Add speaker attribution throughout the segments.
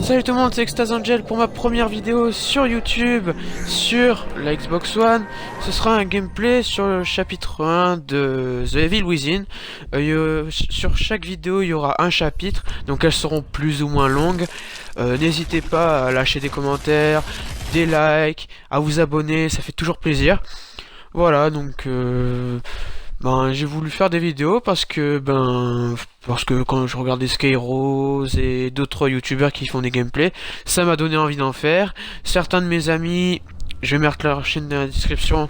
Speaker 1: Salut tout le monde, c'est Extase Angel pour ma première vidéo sur YouTube sur la Xbox One. Ce sera un gameplay sur le chapitre 1 de The Evil Within. Sur chaque vidéo il y aura un chapitre, donc elles seront plus ou moins longues. N'hésitez pas à lâcher des commentaires, des likes, à vous abonner, ça fait toujours plaisir. Voilà, donc j'ai voulu faire des vidéos parce que quand je regardais Skyrose et d'autres youtubeurs qui font des gameplays, ça m'a donné envie d'en faire. Certains de mes amis, je vais mettre leur chaîne dans la description,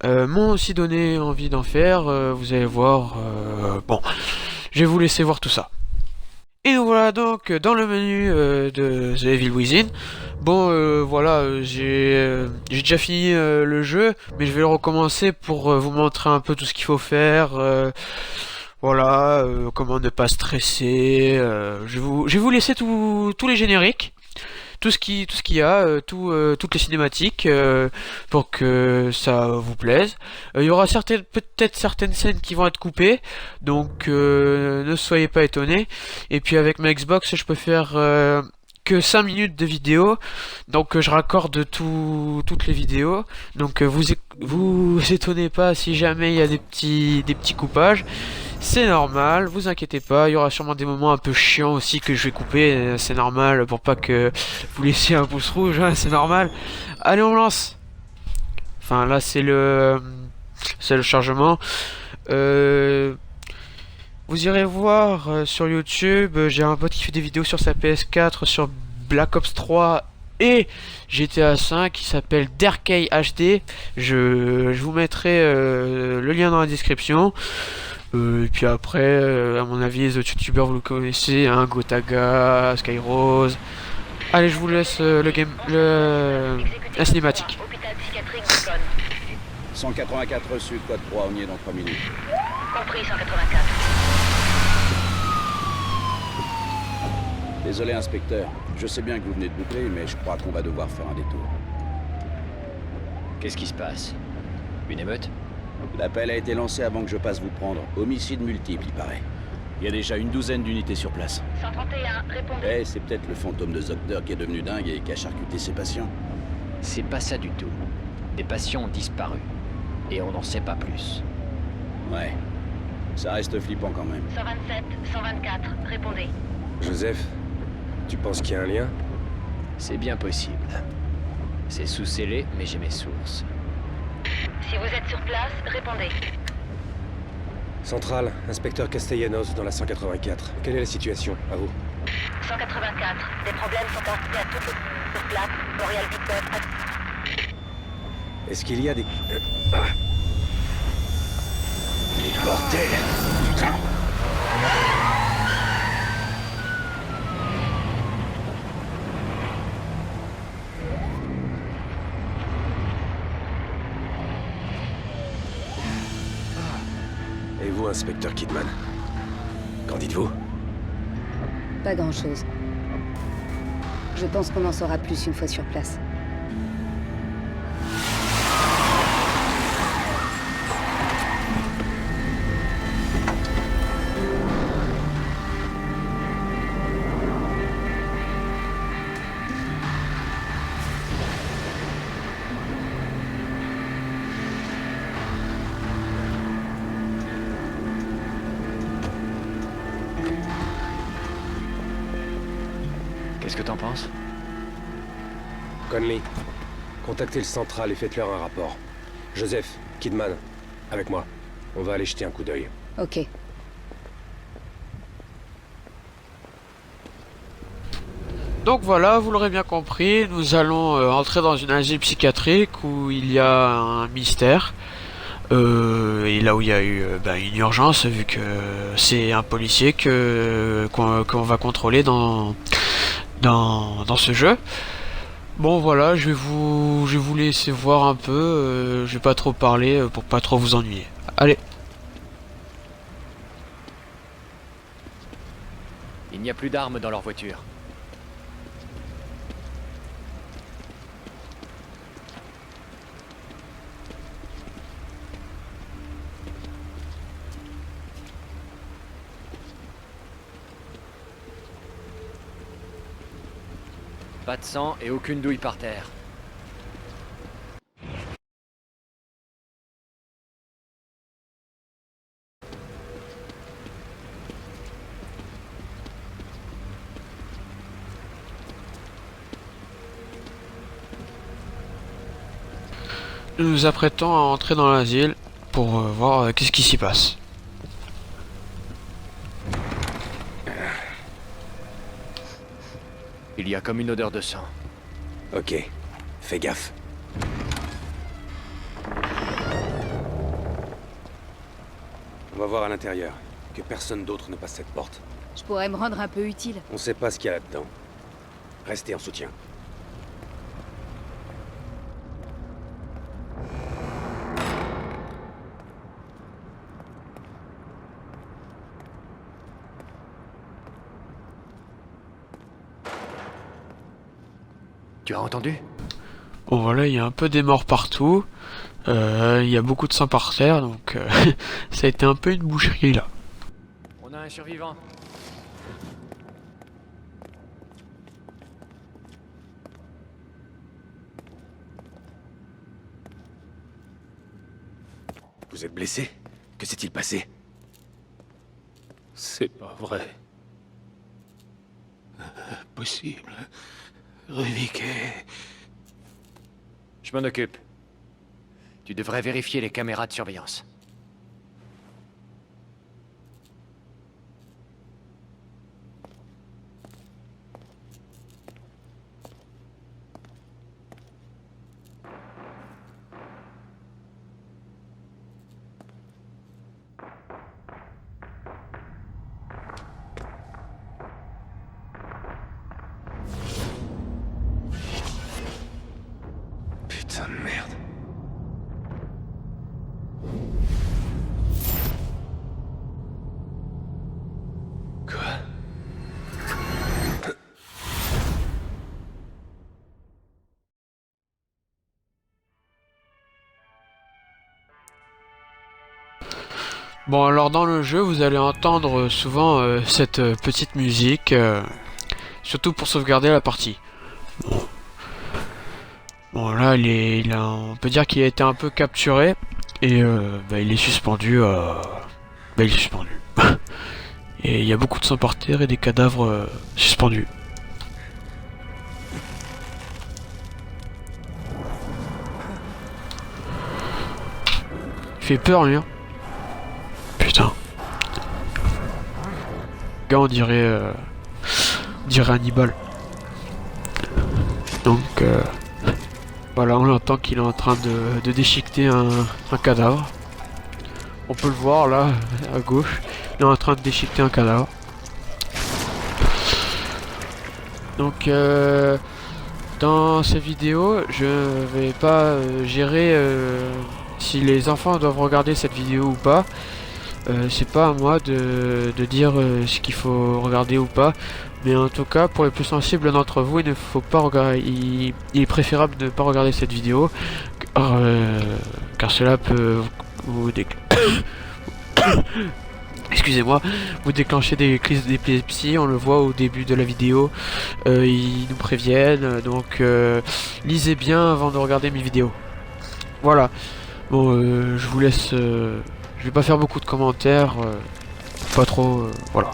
Speaker 1: m'ont aussi donné envie d'en faire. Vous allez voir. Je vais vous laisser voir tout ça. Et nous voilà donc dans le menu de The Evil Within. J'ai déjà fini le jeu, mais je vais le recommencer pour vous montrer un peu tout ce qu'il faut faire. Comment ne pas stresser. Je vais vous laisser tous les génériques, tout ce qu'il y a, toutes les cinématiques, pour que ça vous plaise. Il y aura peut-être certaines scènes qui vont être coupées, donc ne soyez pas étonnés. Et puis avec ma Xbox, je peux faire que 5 minutes de vidéo, donc je raccorde toutes les vidéos, donc vous étonnez pas si jamais il y a des petits coupages. C'est normal, vous inquiétez pas, il y aura sûrement des moments un peu chiants aussi que je vais couper, c'est normal, pour pas que vous laissiez un pouce rouge, hein, c'est normal. Allez, on lance. Enfin là c'est le chargement. Vous irez voir sur YouTube, j'ai un pote qui fait des vidéos sur sa PS4, sur Black Ops 3 et GTA 5 qui s'appelle Derkay HD. Je vous mettrai le lien dans la description. Et puis après, à mon avis, les autres youtubeurs vous le connaissez, hein, Gotaga, Skyrose. Allez, je vous laisse la cinématique.
Speaker 2: 184 reçu, code 3, on y est dans 3 minutes.
Speaker 3: Compris, 184.
Speaker 2: Désolé, inspecteur. Je sais bien que vous venez de boucler, mais je crois qu'on va devoir faire un détour.
Speaker 4: Qu'est-ce qui se passe? Une émeute?
Speaker 2: L'appel a été lancé avant que je passe vous prendre. Homicide multiple, il paraît. Il y a déjà une douzaine d'unités sur place.
Speaker 3: 131, répondez.
Speaker 2: C'est peut-être le fantôme de Zogder qui est devenu dingue et qui a charcuté ses patients.
Speaker 4: C'est pas ça du tout. Des patients ont disparu. Et on n'en sait pas plus.
Speaker 2: Ouais. Ça reste flippant quand même.
Speaker 3: 127, 124, répondez.
Speaker 5: Joseph, tu penses qu'il y a un lien?
Speaker 4: C'est bien possible. C'est sous scellé, mais j'ai mes sources.
Speaker 3: Si vous êtes sur place, répondez.
Speaker 5: Centrale, inspecteur Castellanos dans la 184. Quelle est la situation? À vous.
Speaker 3: 184, des problèmes sont constatés à toutes les plaques. Boreal Victor.
Speaker 5: Est-ce qu'il y a des...
Speaker 2: Bordel! Putain!
Speaker 5: Et vous, inspecteur Kidman? Qu'en dites-vous?
Speaker 6: Pas grand-chose. Je pense qu'on en saura plus une fois sur place.
Speaker 4: Qu'est-ce que t'en penses?
Speaker 5: Conley, contactez le central et faites-leur un rapport. Joseph, Kidman, avec moi. On va aller jeter un coup d'œil.
Speaker 6: Ok.
Speaker 1: Donc voilà, vous l'aurez bien compris, nous allons entrer dans une asile psychiatrique où il y a un mystère. Et là où il y a eu une urgence, vu que c'est un policier qu'on va contrôler dans ce jeu. Bon voilà, je vais vous laisser voir un peu, je vais pas trop parler pour pas trop vous ennuyer. Allez.
Speaker 4: Il n'y a plus d'armes dans leur voiture. Pas de sang et aucune douille par terre.
Speaker 1: Nous nous apprêtons à entrer dans l'asile pour voir qu'est-ce qui s'y passe.
Speaker 4: Il y a comme une odeur de sang.
Speaker 5: Ok, fais gaffe. On va voir à l'intérieur. Que personne d'autre ne passe cette porte.
Speaker 6: Je pourrais me rendre un peu utile.
Speaker 5: On sait pas ce qu'il y a là-dedans. Restez en soutien.
Speaker 4: Tu as entendu?
Speaker 1: Bon voilà, il y a un peu des morts partout. Il y a beaucoup de sang par terre, donc ça a été un peu une boucherie là.
Speaker 4: On a un survivant.
Speaker 5: Vous êtes blessé? Que s'est-il passé?
Speaker 7: C'est pas vrai. Possible. Ruvik est...
Speaker 4: Je m'en occupe. Tu devrais vérifier les caméras de surveillance.
Speaker 5: Putain de merde. Quoi?
Speaker 1: Bon alors dans le jeu vous allez entendre souvent cette petite musique, surtout pour sauvegarder la partie. Bon là on peut dire qu'il a été un peu capturé et il est suspendu. Il est suspendu. Et il y a beaucoup de sang par terre et des cadavres suspendus. Il fait peur lui hein. Putain. Le gars on dirait Hannibal. Donc voilà, on entend qu'il est en train de déchiqueter un cadavre. On peut le voir là, à gauche. Il est en train de déchiqueter un cadavre. Donc dans ces vidéos, je vais pas gérer si les enfants doivent regarder cette vidéo ou pas. C'est pas à moi de dire ce qu'il faut regarder ou pas. Mais en tout cas, pour les plus sensibles d'entre vous, il ne faut pas regarder. Il est préférable de ne pas regarder cette vidéo, car cela peut vous excusez-moi, vous déclencher des crises d'épilepsie. On le voit au début de la vidéo. Ils nous préviennent. Donc, lisez bien avant de regarder mes vidéos. Voilà. Bon, je vous laisse. Je vais pas faire beaucoup de commentaires. Pas trop. Voilà.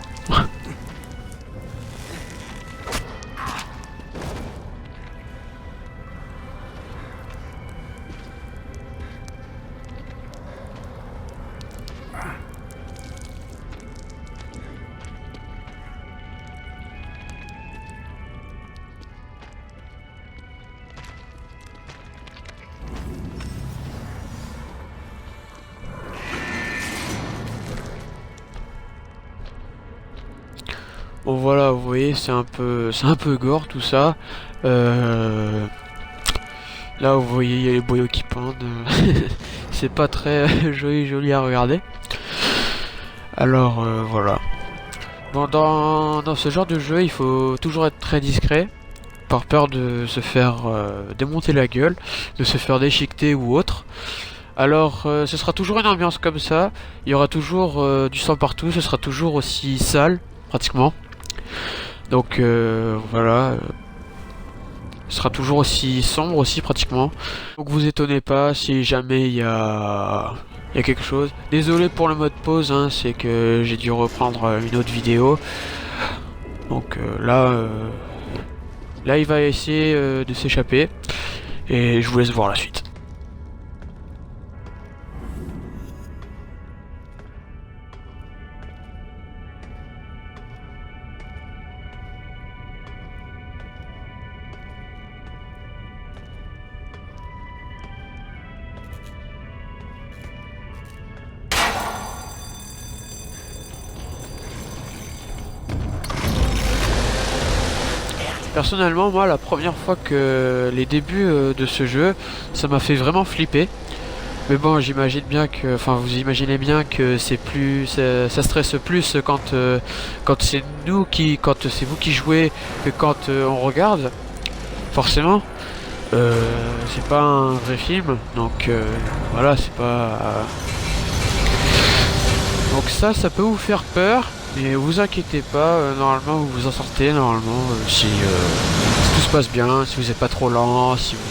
Speaker 1: Bon voilà, vous voyez, c'est un peu gore tout ça. Là vous voyez, il y a les boyaux qui pendent. C'est pas très joli à regarder. Alors voilà. Bon, dans ce genre de jeu, il faut toujours être très discret, par peur de se faire démonter la gueule, de se faire déchiqueter ou autre. Alors ce sera toujours une ambiance comme ça. Il y aura toujours du sang partout. Ce sera toujours aussi sale, pratiquement. Donc voilà. Il sera toujours aussi sombre aussi pratiquement. Donc vous étonnez pas si jamais il y a quelque chose. Désolé pour le mode pause, hein, c'est que j'ai dû reprendre une autre vidéo. Donc là il va essayer de s'échapper. Et je vous laisse voir la suite. Personnellement, moi, la première fois que les débuts de ce jeu, ça m'a fait vraiment flipper. Mais bon, j'imagine bien que, enfin, vous imaginez bien que c'est plus, ça stresse plus quand c'est quand c'est vous qui jouez que quand on regarde. Forcément, c'est pas un vrai film, donc voilà, c'est pas. Donc ça peut vous faire peur. Mais vous inquiétez pas, normalement vous vous en sortez, normalement, si tout se passe bien, si vous n'êtes pas trop lent, si vous...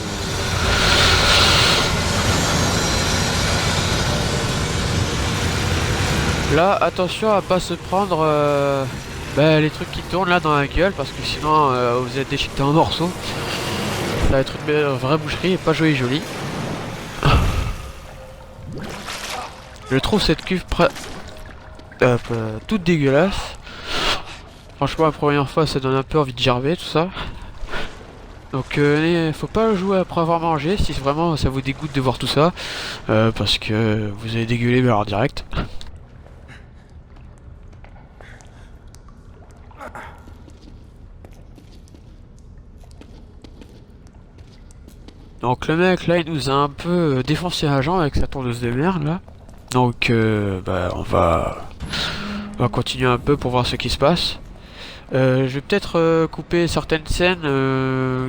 Speaker 1: Là, attention à pas se prendre les trucs qui tournent là dans la gueule, parce que sinon vous êtes déchiqueté en morceaux. Ça va être une vraie boucherie et pas jolie. Je trouve cette cuve toute dégueulasse. Franchement, la première fois ça donne un peu envie de gerber tout ça. Donc faut pas jouer après avoir mangé si vraiment ça vous dégoûte de voir tout ça, parce que vous allez dégueuler mais alors direct. Donc le mec là il nous a un peu défoncé la jambe avec sa tondeuse de merde là. Donc on va continuer un peu pour voir ce qui se passe. Je vais peut-être couper certaines scènes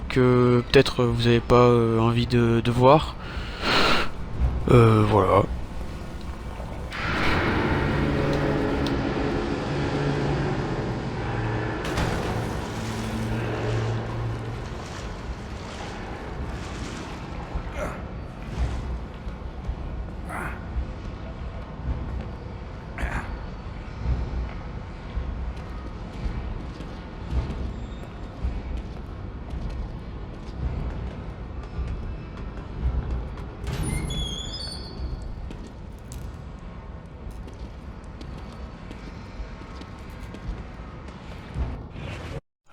Speaker 1: que peut-être vous n'avez pas envie de voir. Voilà.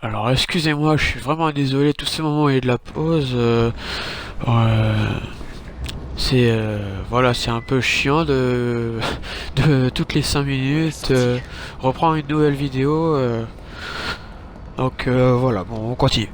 Speaker 1: Alors excusez-moi, je suis vraiment désolé, tous ces moments où il y a de la pause, c'est voilà, c'est un peu chiant de toutes les 5 minutes reprendre une nouvelle vidéo, donc voilà, bon on continue.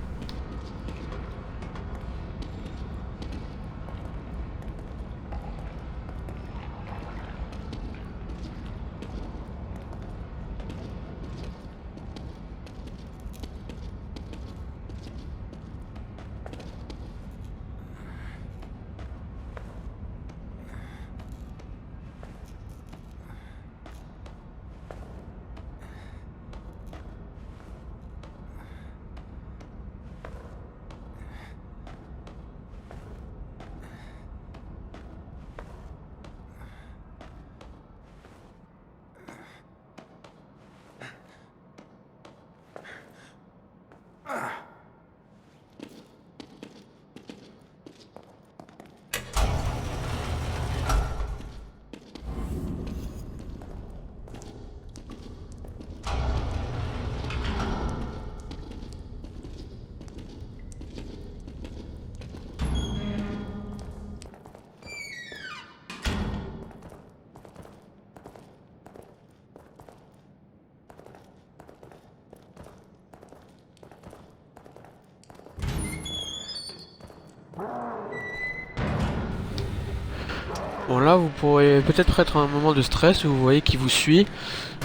Speaker 1: Bon là vous pourrez peut-être être à un moment de stress où vous voyez qu'il vous suit.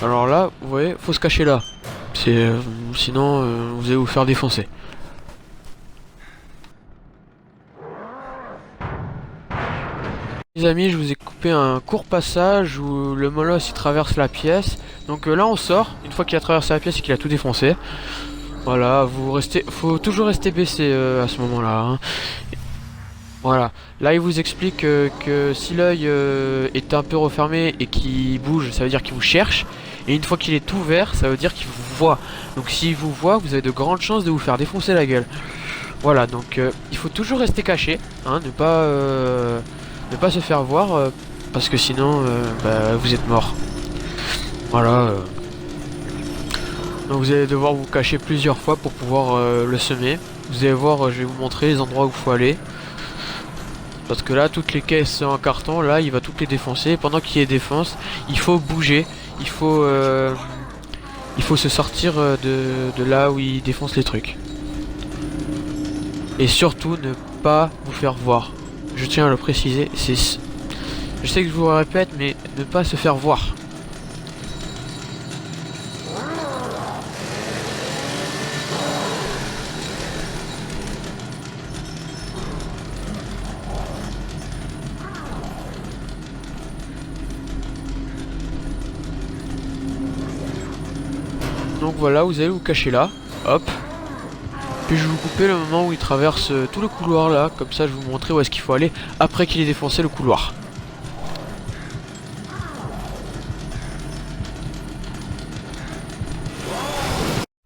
Speaker 1: Alors là, vous voyez, faut se cacher là. C'est sinon vous allez vous faire défoncer. Les amis, je vous ai coupé un court passage où le molosse il traverse la pièce. Donc là on sort, une fois qu'il a traversé la pièce et qu'il a tout défoncé. Voilà, faut toujours rester baissé à ce moment-là. Hein. Voilà, là il vous explique que si l'œil est un peu refermé et qu'il bouge, ça veut dire qu'il vous cherche. Et une fois qu'il est ouvert, ça veut dire qu'il vous voit. Donc s'il vous voit, vous avez de grandes chances de vous faire défoncer la gueule. Voilà, donc il faut toujours rester caché, hein, ne pas se faire voir, parce que sinon bah, vous êtes mort. Voilà. Donc vous allez devoir vous cacher plusieurs fois pour pouvoir le semer. Vous allez voir, je vais vous montrer les endroits où il faut aller. Parce que là, toutes les caisses en carton, là, il va toutes les défoncer. Pendant qu'il les défonce, il faut bouger. Il faut se sortir de là où il défonce les trucs. Et surtout, ne pas vous faire voir. Je tiens à le préciser. Je sais que je vous le répète, mais ne pas se faire voir. Donc voilà, vous allez vous cacher là, hop. Puis je vais vous couper le moment où il traverse tout le couloir là, comme ça je vais vous montrer où est-ce qu'il faut aller après qu'il ait défoncé le couloir.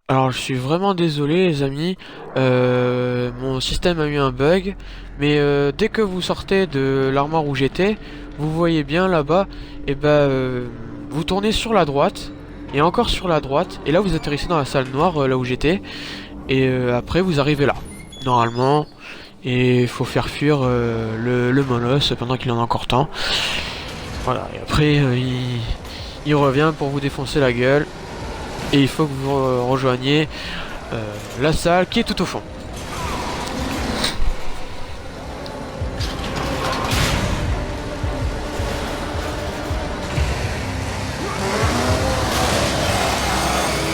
Speaker 1: Alors je suis vraiment désolé les amis, mon système a eu un bug, mais dès que vous sortez de l'armoire où j'étais, vous voyez bien là-bas, et vous tournez sur la droite. Et encore sur la droite, et là vous atterrissez dans la salle noire, là où j'étais, et après vous arrivez là, normalement, et il faut faire fuir le molosse pendant qu'il en a encore temps. Voilà, et après il revient pour vous défoncer la gueule, et il faut que vous rejoigniez la salle qui est tout au fond.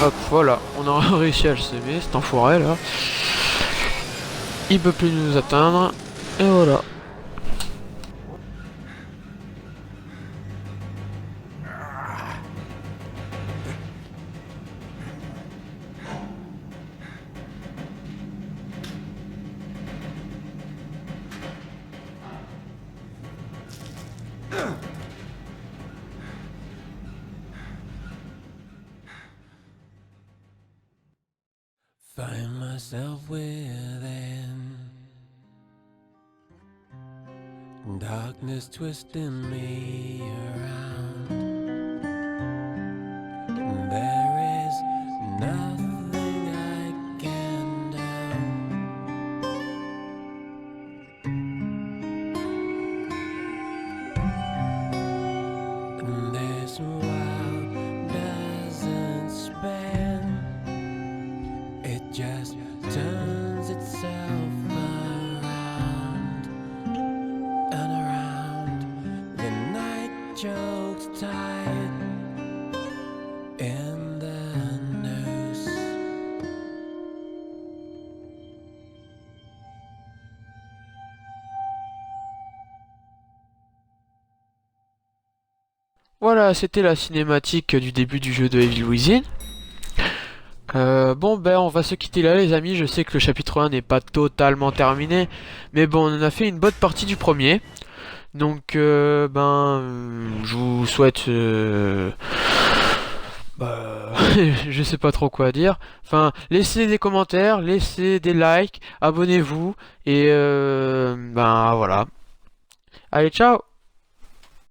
Speaker 1: Hop, voilà, on a réussi à le semer, cet enfoiré là. Il peut plus nous atteindre, et voilà.
Speaker 8: Find myself within darkness twisting me around. There is nothing I can do. And this world doesn't spin. It just turns itself around and around. The night chokes tight in the noose.
Speaker 1: Voilà, c'était la cinématique du début du jeu de Evil Within. Bon on va se quitter là les amis, je sais que le chapitre 1 n'est pas totalement terminé, mais bon on a fait une bonne partie du premier, donc je vous souhaite je sais pas trop quoi dire, enfin laissez des commentaires, laissez des likes, abonnez-vous, et voilà, allez ciao.